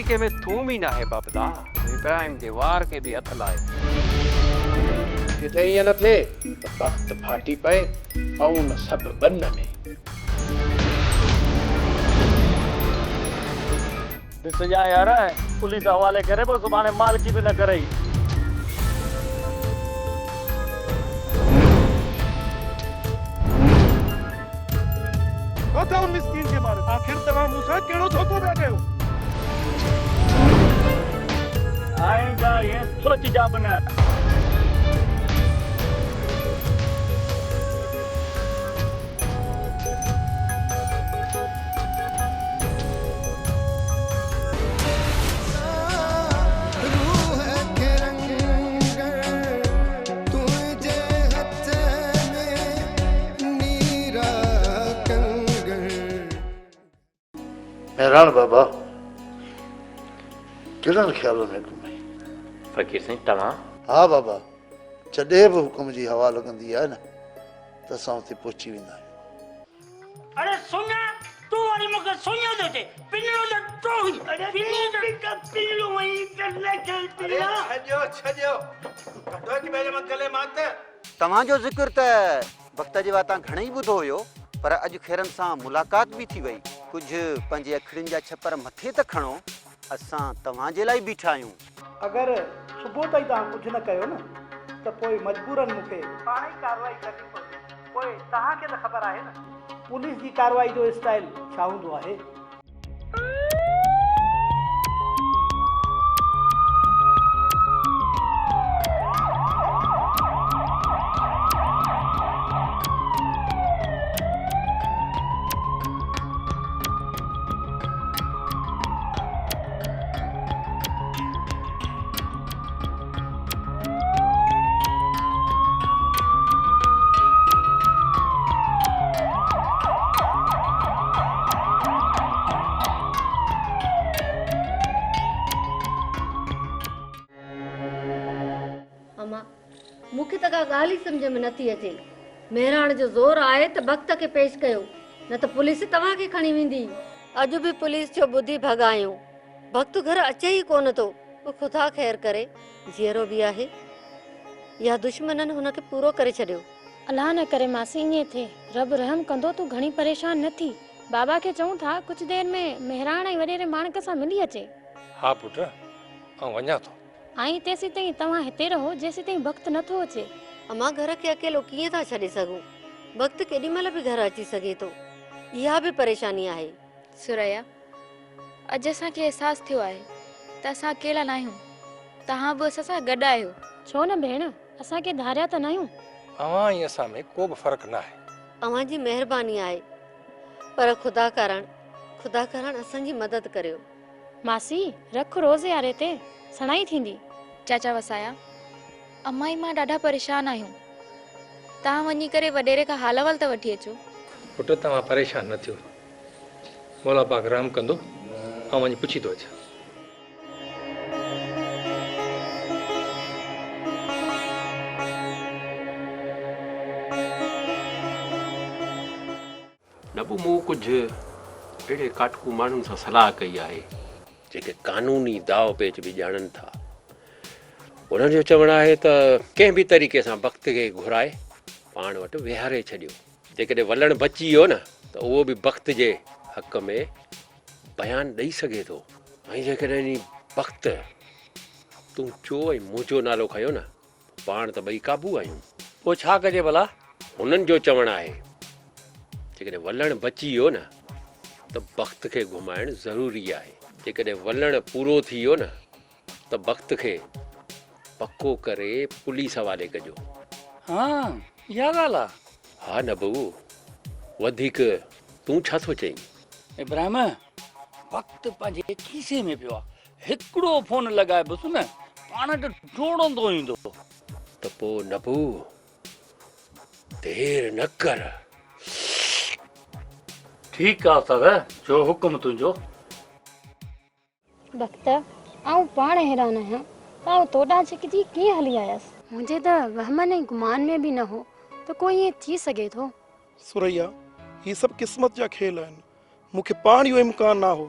तरीक़े में थूम ही ना है बाबला, इब्राहिम जे वार के भी हथ लाए। किथे ईअं न थिए त वक़्तु फाटी पए ऐं न सभु बन में। ॾिसजांइ यार, पुलिस हवाले करे पोइ सुभाणे मालिकी बि न करे। उन मिस्कीन के बारे आखिर तव्हां मूंसां कहिड़ो धोखो पिया कयो? आईंदा ये सोचजा बि न। मेहरान बाबा किरन ख्याल में घुमाई। फ़कीर साईं तव्हां? हाँ बाबा, जॾहिं बि हुकुम जी हवा लॻंदी आहे न त असां उते पहुची वेंदा आहियूं। अरे सोनिया, तू वाली मूंखे सोनिया थो चए, पिनड़ो त तो हुई। अरे पिनड़ो वई त लेके पिनड़ा। छॾियो कढो कि मेरे में गले मात। तव्हांजो ज़िक्र त वक़्त जे वातां घणेई ॿुधो हुयो, पर अॼु खेरन सां मुलाक़ात बि थी वई। कुझु पंहिंजे अखियुनि जा छपर मथे त खणो, असां तव्हांजे लाइ बीठा आहियूं। अगरि सुबुह ताईं तव्हां कुझु न कयो न त पोइ मजबूरन मूंखे पाण ई कार्रवाई करणी पवंदी। पोइ तव्हांखे त ख़बर आहे न पुलिस जी कार्रवाई जो स्टाइल छा हूंदो आहे। मूंखे त का ॻाल्हि ई सम्झ में नथी अचे। मेहराण जो ज़ोर आहे त वक़्त खे पेश कयो, न त पुलिस तव्हांखे खणी वेंदी। अॼु बि पुलिस जो ॿुधी भॻायूं, वक़्तु घर अचे ई कोन थो। ख़ुदा ख़ैर करे, जीअरो बि आहे या दुश्मननि हुनखे पूरो करे छॾियो। अलाह न करे मासी ईअं थिए, रब रहम कंदो। तूं घणी परेशान न थी। बाबा खे चऊं था कुछ देर में मेहराण ऐं वॾेरे माणक सां मिली अचे। हाँ पुट, ऐं वञा थो। आई तेसी ताईं तव्हां हिते रहो जेसी ताईं वक़्तु नथो अचे। अमां घर खे अकेलो कीअं था छॾे सघूं? वक़्तु केॾी महिल बि घर अची सघे थो। इहा बि परेशानी आहे। सुरैया, अॼु असांखे अहसासु थियो आहे त असां अकेला न आहियूं। तव्हां बि असां सां गॾु आहियो। छो न भेण, असांखे धारिया त न आहियूं। अवां ऐं असां में को बि फ़र्क़ु न आहे। अवां जी महिरबानी आहे, पर ख़ुदा करण असांजी मदद करियो। मासी रख रोज़ यारे ते सणाई थींदी। चाचा वसाया, अम्मा ई मां ॾाढा परेशान आहियूं। तव्हां वञी करे वॾेरे खां हाल अहवाल त वठी अचो। पुट तव्हां परेशान न थियो, मौला पाक रहम कंदो। ऐं वञी पुछी थो अचां। नबू मूं कुझु अहिड़े काटकू माण्हुनि सां सलाह कई आहे जेके कानूनी दाव पेच बि ॼाणनि था। उन्हनि जो चवणु आहे त कंहिं बि तरीक़े सां वक़्त खे घुराए पाण वटि विहारे छॾियो। जेकॾहिं वलण बची वियो न त उहो बि वक़्त जे हक़ में बयानु ॾेई सघे थो। ऐं जेकॾहिं वक़्तु तूं चो ऐं मुंहिंजो नालो खयो न, पाण त ॿई क़ाबू आहियूं। पोइ छा कजे भला? हुननि जो चवणु आहे जेकॾहिं वलण बची वियो न त वक़्त खे घुमाइणु ज़रूरी आहे। जेकॾहिं वलण पूरो थी वियो न त वक़्त खे पको करे पुलिस हवाले कजो। हाँ, इहा ॻाल्हि आहे। हा नबू, वधीक तूं छा थो चईं? इब्राहिम, वक़्तु पंहिंजे खीसे में पियो आहे। हिकिड़ो फोन लॻाए बसि न, पाण खे डोड़ंदो ईंदो। त पोइ नबू देर न कर। ठीकु आहे सर, जो हुकुम तुंहिंजो। वक़्त आऊं पाण हैरान आहियां त तोॾां छिकिजी कीअं हली आयसि। मुंहिंजे त वहमन ऐं गुमान में बि न हो त कोई ईअं थी सघे थो। सुरैया, ही सभु क़िस्मत जा खेल आहिनि। मूंखे पाण इहो इम्कान ना हो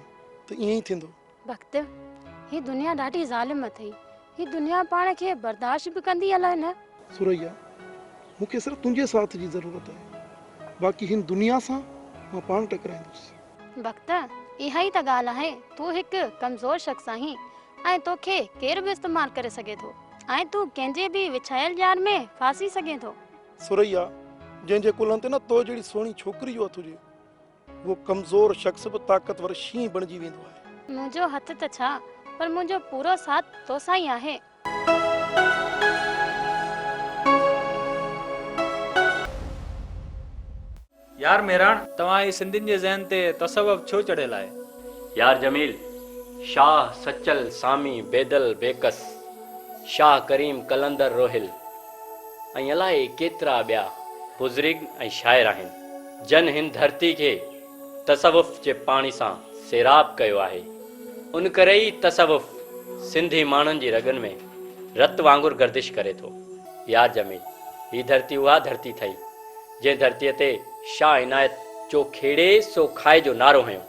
त ईअं ई थींदो। वक़्त ही दुनिया ॾाढी ज़ालिम अथई। ही दुनिया पाण खे बर्दाश्त बि कंदी अलाए न। सुरैया, मूंखे सिर्फ़ु तुंहिंजे साथ जी ज़रूरत आहे, बाक़ी हिन दुनिया सां मां पाण टकराईंदुसि। वक्त इहा ई त ॻाल्हि आहे। तूं हिकु कमज़ोर शख़्स आहीं ऐं तोखे केर बि इस्तेमालु करे सघे थो ऐं तूं कंहिंजे बि विछायल जार में फासी सघे थो। सुरैया, जंहिंजे कुलनि ते न तो जहिड़ी सुहिणी छोकिरी जो हथ हुजे, वो कमज़ोर शख़्स बि ताक़तवर शींहुं बणिजी वेंदो आहे। मुंहिंजो हथ त छा, पर मुंहिंजो पूरो साथ तोसां ई आहे। यार मेहरान, तव्हां सिंधियुनि जे ज़हन ते तसव्वुफ़ छो चढ़ियल आहे? यार जमील, शाह सचल सामी बेदल बेकस, शाह करीम कलंदर रोहिल ऐं अलाए केतिरा ॿिया बुज़ुर्ग ऐं शाइर आहिनि जन हिन धरती खे तसव्वुफ़ जे पाणी सां सैराब कयो आहे। उन करे ई तसव्वुफ़ सिंधी माण्हुनि जी रगनि में रत वांगुरु गर्दिश करे थो। यार जमील, ही धरती उहा धरती थई जंहिं धरतीअ ते शाह इनायत जो खेड़े सो खाए जो नारो हयो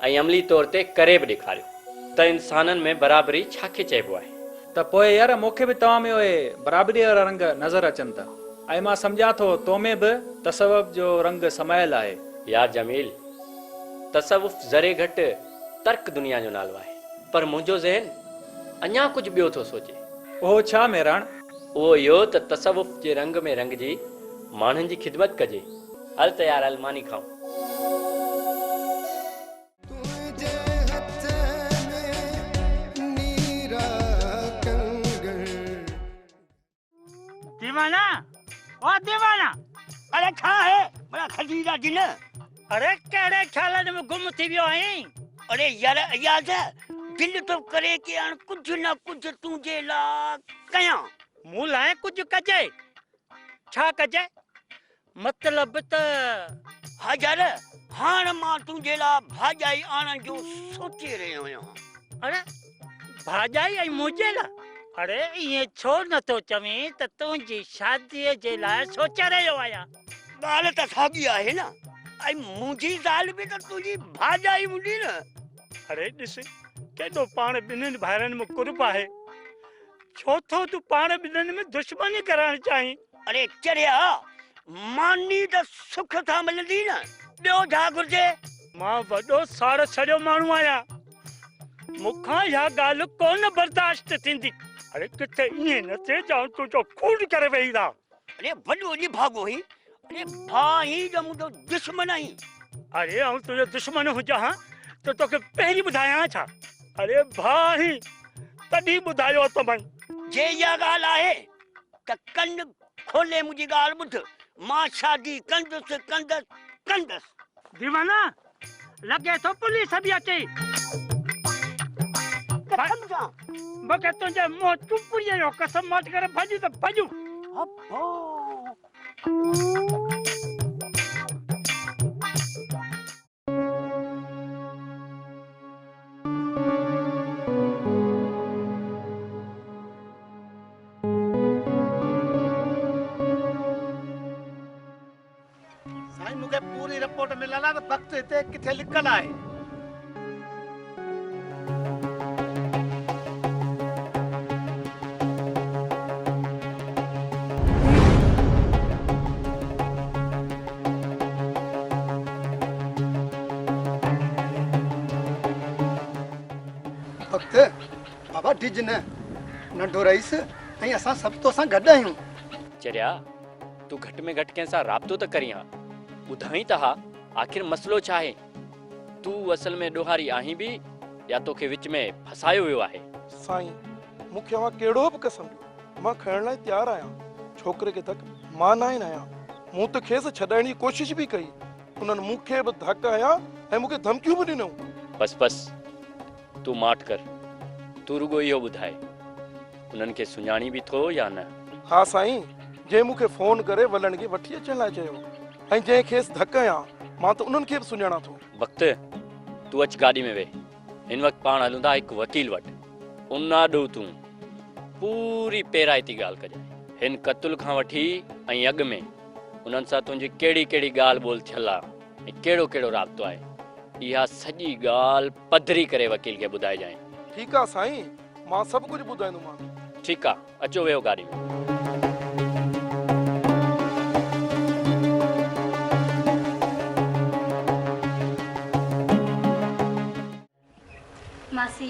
ऐं अमली तौर ते करे बि ॾेखारियो त इंसाननि में बराबरी छाखे चइबो आहे। त पोइ यार मूंखे बि तव्हां में उहे बराबरी वारा रंग नज़र अचनि था ऐं मां सम्झां थो तो में बि तसव्वुफ़ जो रंग समायल आहे। यार जमील, तसव्वुफ़ ज़रे घटि तर्क दुनिया जो नालो आहे, पर मुंहिंजो ज़हन अञा कुझु ॿियो थो सोचे। उहो छा मेहरान? उहो इहो त तसव्वुफ़ जे रंग में रंगजी माण्हुनि जी ख़िदमत कजे। हल त यार, हल मानी खाऊं। दीवाना, ओ दीवाना, अरे छा है बड़ा खजीरा दिन? अरे केड़े ख्यालन में गुम थी वियो आहीं? अरे यार अयाज, दिल तो करे कि हाण कुछ न कुछ तुंहिंजे लाइ कयां। मूं लाइ कुछ कजे? छा कजे? मतलब त हाजर हाण मां तुंहिंजे लाइ भाॼाई आणण जो सोचे रहियो आहियां। अरे भाॼाई ऐं मुंहिंजे लाइ? अरे ये छो नथो चवीं त तुंहिंजी शादीअ जे लाइ सोचे रहियो आहियां? ॻाल्हि त साॻी आहे न, ऐं मुंहिंजी ज़ाल बि त तुंहिंजी भाॼाई हूंदी न। अरे ॾिस, केॾो पाण ॿिन्हिनि भाइरनि में कुर्ब आहे, छो थो तूं पाण ॿिन्हिनि में दुश्मनी करणु चाहीं? अरे चरिया, मानी त सुख सां मिलंदी न, ॿियो छा घुर्जे? मां वॾो साड़ सड़ियो माण्हू आहियां, मूंखां इहा ॻाल्हि कोन बर्दाश्त थींदी। अरे किथे ईअं न थिए ॼाण तुंहिंजो खून करे वेही रहा। अरे वॾो जी भाॻो ही, अरे भाई जो मुंहिंजो दुश्मन आहीं। अरे आउं तुंहिंजो दुश्मन हुजां हा त तोखे पहिरीं ॿुधायां छा? अरे भाई तॾहिं ॿुधायो तमई। जे इहा ॻाल्हि आहे त कन खोले मुंहिंजी ॻाल्हि ॿुध, मां शादी कंदुसि कंदसि कंदसि। दीवाना, लॻे थो पुलिस बि अचे। कसम सां मूंखे तुंहिंजे मुंहुं चुपुड़ीअ जो कसम मट करे भॼी त भॼूं। साईं, मूंखे पूरी रिपोर्ट मिलल आहे त वक़्तु हिते किथे लिखल आहे। वक़्तु बाबा डिज न नंढो रईस ऐं असां सभु तोसां गॾु आहियूं। चरिया, तूं घटि में घटि कंहिंसां राब्तो त करी हा, ॿुधाई त हा आख़िर मसइलो छा आहे? तूं असल में ॾोहारी आहीं बि या तोखे विच में फसायो वियो आहे? साईं, मूंखे अवां कहिड़ो बि कसम ॾियो, मां खणण लाइ तयारु आहियां। छोकिरे खे धक मां न आहियां, मूं त खेसि छॾाइण जी कोशिशि बि कई, उन्हनि मूंखे बि धक हयां ऐं मूंखे धमकियूं बि ॾिनऊं। बस बस, तूं माठ कर, तूं रुगो इहो ॿुधाए उन्हनि खे सुञाणी बि थो या न? हा साईं, जंहिं मूंखे फोन करे वलण खे वठी अचण लाइ चयो ऐं जंहिं खेसि धक हयां, मां त उन्हनि खे बि सुञाणा थो। वक़्तु, तूं अच गाॾी में वेह, हिन वक़्तु पाण हलूं था हिकु वकील वटि। उन ॾों तूं पूरी पेराइती ॻाल्हि कजांइ, हिन क़तल खां वठी ऐं अॻु में उन्हनि सां तुंहिंजी कहिड़ी कहिड़ी ॻाल्हि ॿोल थियल आहे ऐं कहिड़ो कहिड़ो राब्तो आहे, इहा सॼी ॻाल्हि पधरी करे वकील खे ॿुधाइजांइ। ठीकु आहे साईं, मां सभु कुझु ॿुधाईंदोमांव। ठीकु आहे, अचो वेहो गाॾी में। मासी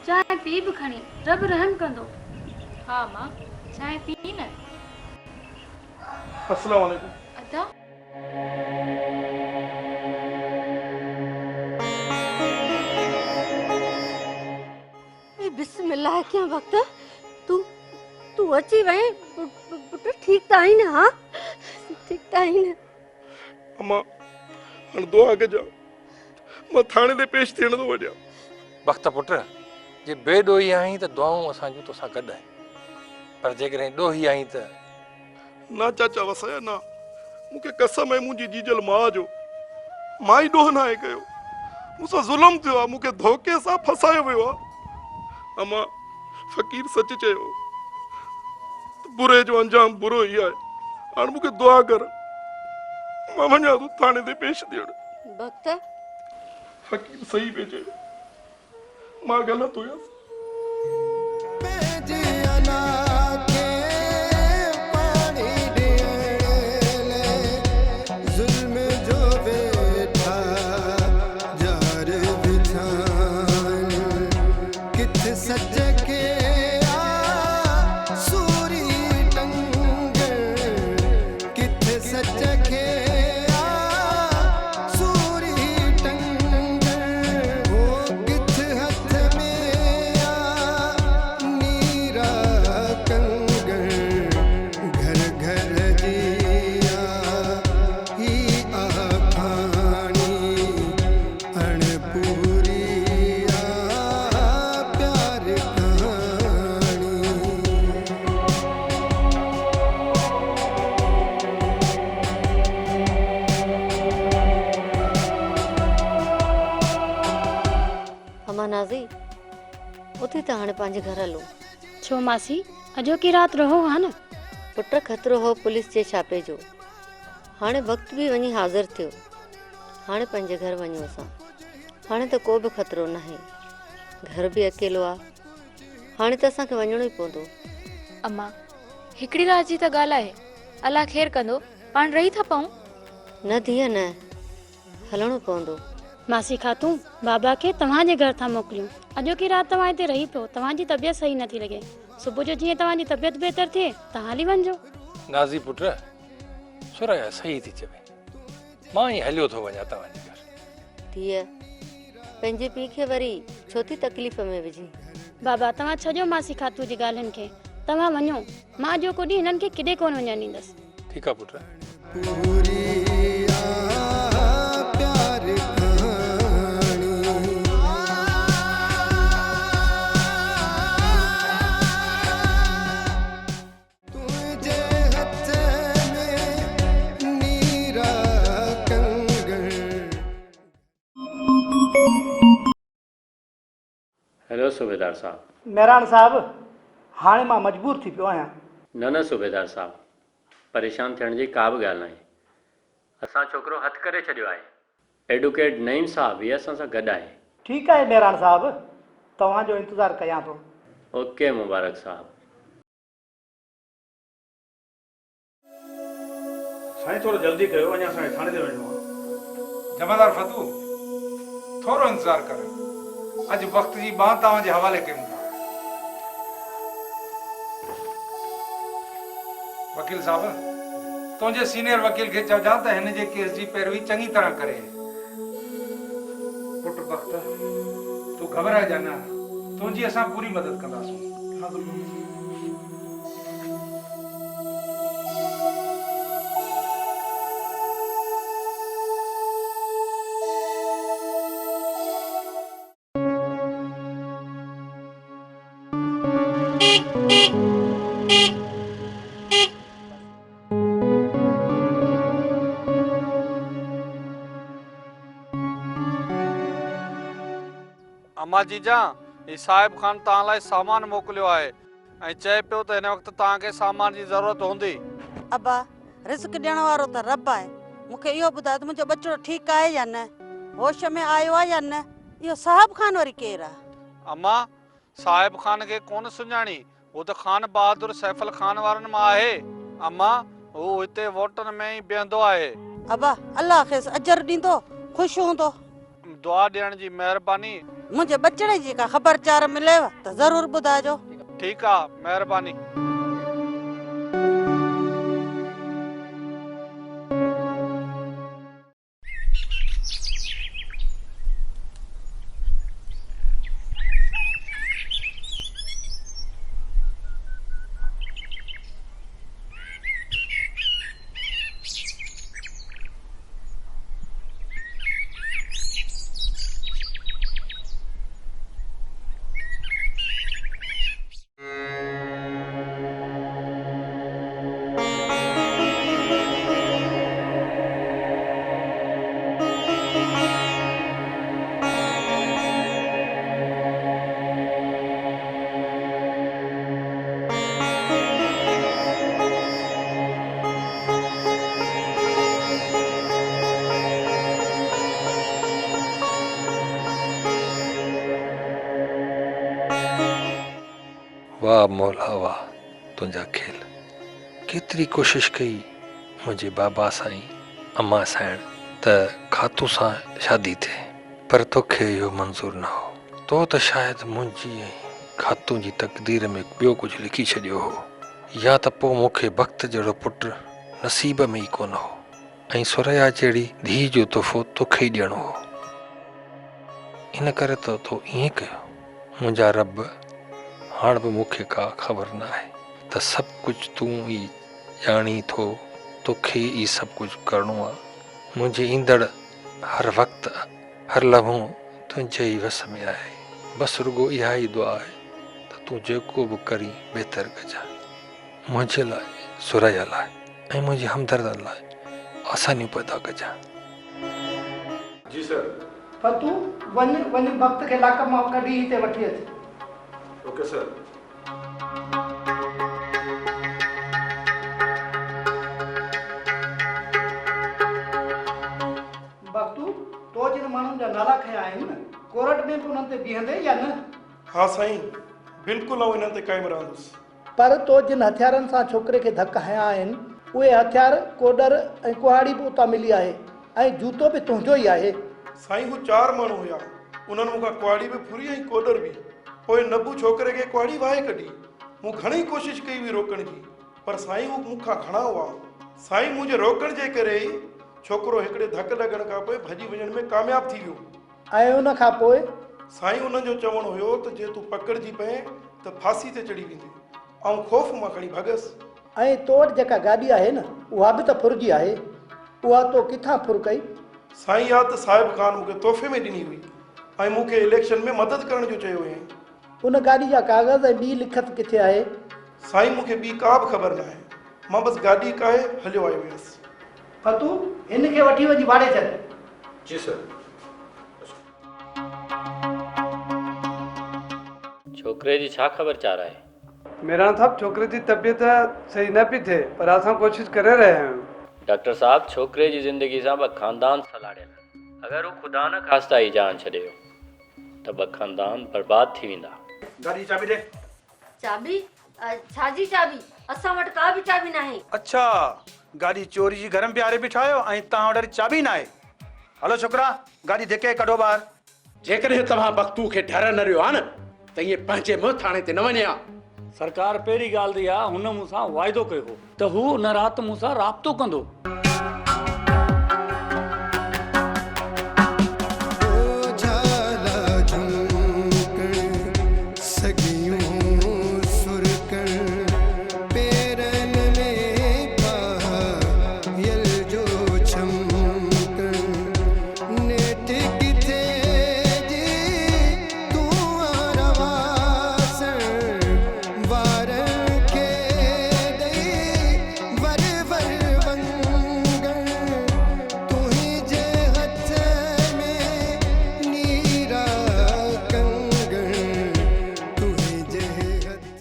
चांहि पी बि खणी, रब रहम कंदो। हा मां, चांहि पी न। अस्सलाम वालेकुम। अदा बिस्मिल्लाह क्या वक्त तू तू अची वहीं पुट ठीक त आई न? हाँ ठीक त आई न? अम्मा हाणे दुआ कजो, मां थाणे ते पेश थियण थो वञा। वक़्त पुट जे बेॾोही आहीं त दुआऊं असांजूं तोसां गॾु आहिनि, पर जेकॾहिं ॾोही आहीं त ना चाचा वसाया ना, मूंखे कसम आहे मुंहिंजी जीजल मां जो, मां ई ॾोह नाहे कयो, मूंसां ज़ुल्म थियो आहे, मूंखे धोखे सां फसायो वियो आहे। अम्मा फ़कीर सच चयो, बुरे जो अंजाम बुरो ई आहे। हाणे मूंखे दुआ कर, मां वञा थो थाणे ते पेश थियण। वक्त फ़कीर सही पियो चए, मां ग़लति हुयसि। उथी त हाणे पंहिंजे घर हलो। छो मासी, अॼोकी राति रहो हा न? पुट ख़तरो हो पुलिस जे छापे जो, हाणे वक़्त बि वञी हाज़िर थियो, हाणे पंहिंजे घर वञूं असां। हाणे त को बि ख़तरो न आहे, घर बि अकेलो आहे, हाणे त असांखे वञणो ई पवंदो। अम्मा हिकिड़ी रात जी त ॻाल्हि आहे, अलाह ख़ैर कंदो, पाण रही था पऊं। न धीअ न, हलणो पवंदो। मासी खातूं बाबा खे तव्हांजे घर था मोकिलियूं, अॼोकी राति तव्हां हिते रही पियो, तव्हांजी तबियत सही नथी लॻे, सुबुह जो जीअं तव्हांजी तबियत बहितर थिए तव्हां हली वञिजो। नाज़ी पुट सुरया सही थी चवे, मां ई हलियो थो वञा तव्हांजे घर। धीअ पंहिंजे पीउ खे वरी छो थी तकलीफ़ में विझी? बाबा तव्हां छॾियो मासी खातू जी ॻाल्हियुनि खे, तव्हां वञो, मां जो को ॾींहुं हिननि खे किॾे कोन वञणु ॾींदसि। ठीकु आहे पुट। हेलो सूबेदार साहब। मेहरान साहब, हाणे मां मजबूर थी पियो आहियां। न सूबेदार साहब, परेशान थियण जी का बि ॻाल्हि नाहे, असां छोकिरो हथु करे छॾियो आहे, एडवोकेट नईम साहब इहे असां सां गॾु आहे। ठीकु आहे मेहरान साहब, तव्हांजो इंतज़ारु कयां थो। ओके मुबारक साहब। साईं थोरो जल्दी कयो, अञा असांखे थाणे ते वञिणो आहे। जमादार फतू थोरो इंतज़ारु कर, अॼु वक़्त जी बात तव्हांजे हवाले कयूं था। वकील साहब, तुंहिंजे सीनियर वकील खे चइजां त हिन जे केस जी पैरवी चङी तरह करे। पुट वक़्त तूं घबराइजां न, तुंहिंजी असां पूरी मदद कंदासीं। अम्मा जीजा, ही साहिब खान तव्हां लाइ सामान मोकिलियो आहे ऐं चए पियो त हिन वक़्तु तव्हांखे सामान जी ज़रूरत हूंदी। अब्बा, रिस्क ॾियण वारो त रब आहे, मूंखे इहो ॿुधायो त मुंहिंजो बच्चो ठीकु आहे या न, होश में आयो आहे या न? इहो साहिब खान वरी केरु आहे? अम्मा साहिब खान खे कोन सुञाणी, वो त खान बहादुर सैफल खान वारनि मां आहे। अम्मा हू हिते वोटनि में ई बीहंदो आहे। अबा अल्लाह खेसि अजर ॾींदो, ख़ुशि हूंदो। दुआ ॾियण जी महिरबानी। मुंहिंजे बचड़े जी का ख़बरचार मिलेव त ज़रूर ॿुधाइजो। ठीकु आहे, महिरबानी। वाह मौला वाह, तुंहिंजा खेल। केतिरी कोशिश कई मुंहिंजे बाबा साईं अम्मा साइण त खातू सां शादी थिए, पर तोखे इहो मंज़ूर न हो। तो त शायदि मुंहिंजी ऐं खातू जी तक़दीर में ॿियो कुझु लिखी छॾियो हो, या त पोइ मूंखे वक़्त जहिड़ो पुटु नसीब में ई कोन हो ऐं सुरया जहिड़ी धीउ जो तोहफ़ो तोखे ई ॾियणो हो। इन करे त तो ईअं कयो। मुंहिंजा रब, हाणे बि मूंखे का ख़बर न आहे त सभु कुझु तूं ई ॼाणी थो, तोखे ई सभु कुझु करिणो आहे। मुंहिंजे ईंदड़ हर वक़्तु हर लम्हो तुंहिंजे ई वस में आहे। बसि रुगो इहा ई दुआ आहे त तूं जेको बि करी बहितर कजां, मुंहिंजे लाइ, सुरया लाइ ऐं मुंहिंजी हमदर्दनि लाइ आसानियूं पैदा कजां। जी सर। फतू वञ वक़्त खे लाक मां कढी हिते वठी अच। Okay sir. बख्तू तो जिन माण्हुनि जा नाला खया आहिनि न, कोर्ट में बि उन्हनि ते बीहंदे या न? हाँ साईं, बिल्कुलु आउं इन्हनि ते क़ाइमु रहंदुसि। पर तो जिन हथियारनि सां छोकिरे खे धक हया आहिनि, उहे हथियार, कोडर ऐं कुहाड़ी बि उतां मिली आहे ऐं जूतो बि तुंहिंजो ई आहे। साईं हू 4 माण्हू हुया, उन्हनि मूंखां कुहाड़ी बि फुरी ऐं कोडर बि। पोइ नबू छोकिरे खे कुहाड़ी वाहे कढी। मूं घणी कोशिशि कई हुई रोकण जी, पर साईं हू मूंखां घणा हुआ। साईं मुंहिंजे रोकण जे करे ई छोकिरो हिकिड़े धक लॻण खां पोइ भॼी वञण में कामयाबु थी वियो। ऐं उन खां पोइ साईं उन्हनि जो चवणु हुयो त जे तूं पकड़जी पए त फांसी ते चढ़ी वेंदे। ऐं ख़ौफ़ मां खणी भॻसि। ऐं तो वटि जेका गाॾी आहे न, उहा बि त फुरिजी आहे। उहा तो किथां फुर कई? साईं या त साहिब खान मूंखे तोहफ़े में ॾिनी हुई ऐं मूंखे इलेक्शन में मदद करण जो चयो हुयईं। उन गाॾी जा कागज़ ऐं ॿी लिखत किथे आहे? साईं मूंखे ॿी का बि ख़बर न आहे। मां बसि गाॾी काहे हलियो आयो हुयसि। फतू हिन खे वठी वञी वाड़े छॾ। जी सर। छोकिरे जी छा ख़बरचार आहे? मेरा साहब छोकरे जी तबीयत सही न पई थिए, पर असां कोशिश करे रहे आहियूं। डॉक्टर साहब, छोकिरे जी ज़िंदगी सां ॿ ख़ानदान सलाड़ियल। अगरि हू ख़ुदा न ख़ास्ता ई जान छॾे त ॿ ख़ानदान बर्बाद थी वेंदा। गाड़ी चाबी दे। चाबी? छाजी चाबी? असां वटि का बि चाबी न आहे। अच्छा, गाड़ी चोरी जी घर में बिहारे बिठायो ऐं तव्हां वटि चाबी न आहे। हलो छोकरा, गाड़ी धिके कढो ॿाहिरि। जेकॾहिं तव्हां बख्तू खे डर न रहियो आहे न त ईअं पंहिंजे मुंहुं थाणे ते न वञे हा। सरकार पहिरीं ॻाल्हि दी आहे, हुन मूंसां वाइदो कयो हो त हू उन राति मूंसां राब्तो कंदो।